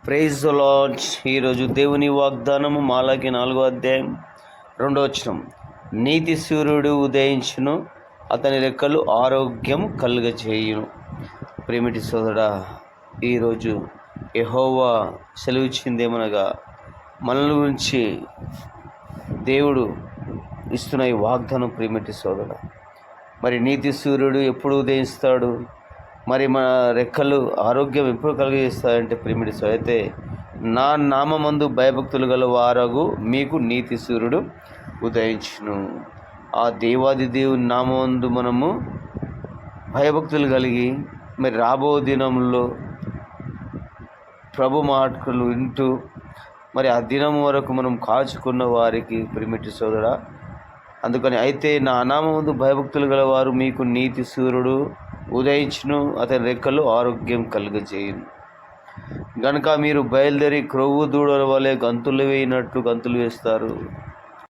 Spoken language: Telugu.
Praise the lord. ఈరోజు దేవుని వాగ్దానము మాలాకి 4వ అధ్యాయం 2వ వచనం. నీతి సూర్యుడు ఉదయించును, అతని రెక్కలు ఆరోగ్యం కలుగచేయును. ప్రేమిటి సోదరా, ఈరోజు యెహోవా సెలవిచ్చిందేమనగా మనల గురించి దేవుడు ఇస్తున్న ఈ వాగ్దానం. ప్రేమిటి సోదరా, మరి నీతి సూర్యుడు ఎప్పుడు ఉదయిస్తాడు? మరి మన రెక్కలు ఆరోగ్యం ఎప్పుడు కలిగజేస్తాయంటే ప్రేమిటి సోదరా, అయితే నా నామందు భయభక్తులు గల వారగు మీకు నీతి సూర్యుడు ఉదయించును. ఆ దేవాది దేవుని నామందు మనము భయభక్తులు కలిగి మరి రాబో దినంలో ప్రభు మాటలు వింటూ మరి ఆ దినం వరకు మనం కాచుకున్న వారికి ప్రేమిటి సోదరా, అందుకని అయితే నా నామముందు భయభక్తులు గలవారు మీకు నీతి సూర్యుడు ఉదయించును, అతని రెక్కలు ఆరోగ్యం కలుగజేయును. గనుక మీరు బయలుదేరి క్రొవ్వు దూడల వలె గంతులు వేయినట్లు గంతులు వేస్తారు.